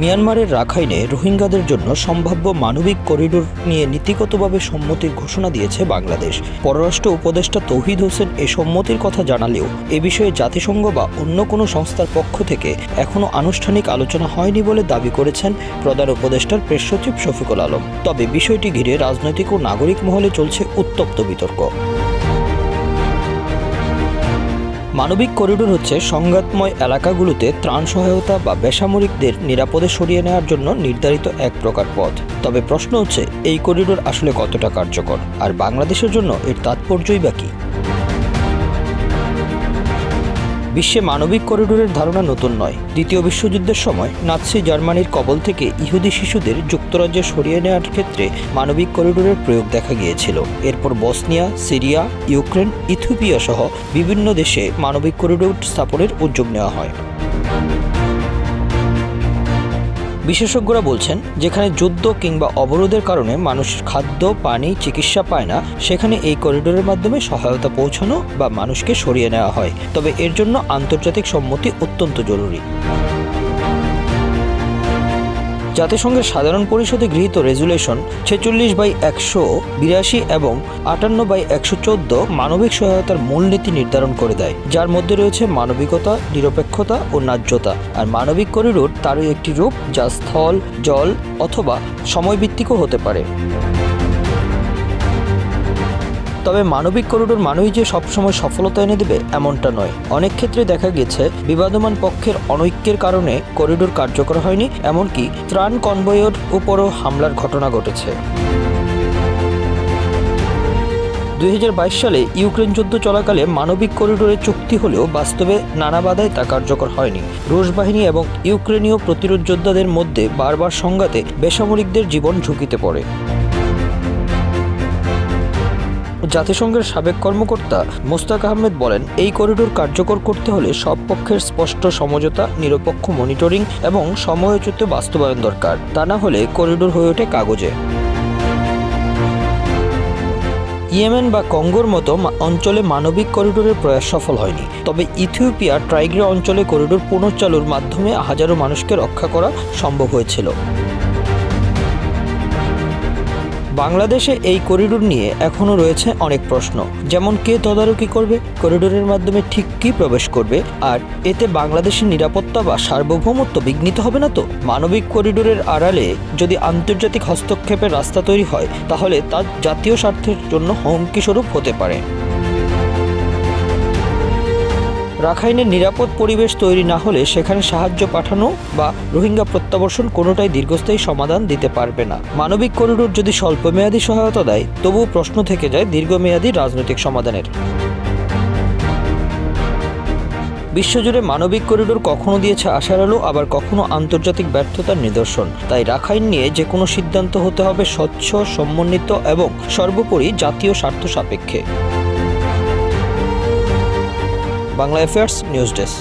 মিয়ানমারের রাখাইনে রোহিঙ্গাদের জন্য সম্ভাব্য মানবিক করিডোর নিয়ে নীতিগতভাবে সম্মতির ঘোষণা দিয়েছে বাংলাদেশ। পররাষ্ট্র উপদেষ্টা তৌহিদ হোসেন এ সম্মতির কথা জানালেও এ বিষয়ে জাতিসংঘ বা অন্য কোনো সংস্থার পক্ষ থেকে এখনও আনুষ্ঠানিক আলোচনা হয়নি বলে দাবি করেছেন প্রধান উপদেষ্টার প্রেস সচিব শফিকুল আলম। তবে বিষয়টি ঘিরে রাজনৈতিক ও নাগরিক মহলে চলছে উত্তপ্ত বিতর্ক। মানবিক করিডোর হচ্ছে সংঘাতময় এলাকাগুলোতে ত্রাণ সহায়তা বা বেসামরিকদের নিরাপদে সরিয়ে নেওয়ার জন্য নির্ধারিত এক প্রকার পথ। তবে প্রশ্ন হচ্ছে, এই করিডোর আসলে কতটা কার্যকর, আর বাংলাদেশের জন্য এর তাৎপর্যই বা কী? বিশ্বে মানবিক করিডোরের ধারণা নতুন নয়। দ্বিতীয় বিশ্বযুদ্ধের সময় নাৎসি জার্মানির কবল থেকে ইহুদি শিশুদের যুক্তরাজ্যে সরিয়ে নেওয়ার ক্ষেত্রে মানবিক করিডোরের প্রয়োগ দেখা গিয়েছিল। এরপর বসনিয়া, সিরিয়া, ইউক্রেন, ইথিওপিয়া সহ বিভিন্ন দেশে মানবিক করিডোর স্থাপনের উদ্যোগ নেওয়া হয়। বিশেষজ্ঞরা বলছেন, যেখানে যুদ্ধ কিংবা অবরোধের কারণে মানুষ খাদ্য, পানি, চিকিৎসা পায় না, সেখানে এই করিডোরের মাধ্যমে সহায়তা পৌঁছানো বা মানুষকে সরিয়ে নেওয়া হয়। তবে এর জন্য আন্তর্জাতিক সম্মতি অত্যন্ত জরুরি। জাতিসংঘের সাধারণ পরিষদে গৃহীত রেজুলেশন 46/182 এবং 58/114 মানবিক সহায়তার মূলনীতি নির্ধারণ করে দেয়, যার মধ্যে রয়েছে মানবিকতা, নিরপেক্ষতা ও ন্যায্যতা। আর মানবিক করিডোর তারই একটি রূপ, যা স্থল, জল অথবা সময়ভিত্তিকও হতে পারে। তবে মানবিক করিডোর মানেই যে সবসময় সফলতা এনে দেবে এমনটা নয়। অনেক ক্ষেত্রে দেখা গেছে বিবাদমান পক্ষের অনৈক্যের কারণে করিডোর কার্যকর হয়নি, এমনকি ত্রাণ কনভয়ের উপরও হামলার ঘটনা ঘটেছে। 2022 সালে ইউক্রেন যুদ্ধ চলাকালে মানবিক করিডোরের চুক্তি হলেও বাস্তবে নানা বাধায় তা কার্যকর হয়নি। রুশ বাহিনী এবং ইউক্রেনীয় প্রতিরোধ যোদ্ধাদের মধ্যে বারবার সংঘাতে বেসামরিকদের জীবন ঝুঁকিতে পড়ে। জাতিসংঘের সাবেক কর্মকর্তা মোস্তাক আহমেদ বলেন, এই করিডোর কার্যকর করতে হলে সব পক্ষের স্পষ্ট সমঝোতা, নিরপেক্ষ মনিটরিং এবং সময়োচিত বাস্তবায়ন দরকার। তা না হলে করিডোর হয়ে ওঠে কাগজে। ইয়েমেন বা কঙ্গোর মতো অঞ্চলে মানবিক করিডোরের প্রয়াস সফল হয়নি। তবে ইথিওপিয়ার টাইগ্রে অঞ্চলে করিডোর পুনর্চালুর মাধ্যমে হাজারো মানুষকে রক্ষা করা সম্ভব হয়েছিল। বাংলাদেশে এই করিডোর নিয়ে এখনও রয়েছে অনেক প্রশ্ন, যেমন কে তদারকি করবে, করিডোরের মাধ্যমে ঠিক কী প্রবেশ করবে, আর এতে বাংলাদেশের নিরাপত্তা বা সার্বভৌমত্ব বিঘ্নিত হবে না তো? মানবিক করিডোরের আড়ালে যদি আন্তর্জাতিক হস্তক্ষেপের রাস্তা তৈরি হয়, তাহলে তা জাতীয় স্বার্থের জন্য হুমকি স্বরূপ হতে পারে। রাখাইনের নিরাপদ পরিবেশ তৈরি না হলে সেখানে সাহায্য পাঠানো বা রোহিঙ্গা প্রত্যাবর্ষণ কোনোটাই দীর্ঘস্থায়ী সমাধান দিতে পারবে না। মানবিক করিডোর যদি স্বল্পমেয়াদী সহায়তা দেয়, তবুও প্রশ্ন থেকে যায় দীর্ঘমেয়াদী রাজনৈতিক সমাধানের। বিশ্বজুড়ে মানবিক করিডোর কখনো দিয়েছে আশার আলো, আবার কখনো আন্তর্জাতিক ব্যর্থতার নিদর্শন। তাই রাখাইন নিয়ে যে কোনো সিদ্ধান্ত হতে হবে স্বচ্ছ, সমন্বিত এবং সর্বোপরি জাতীয় স্বার্থ সাপেক্ষে। Bangla affairs news desk.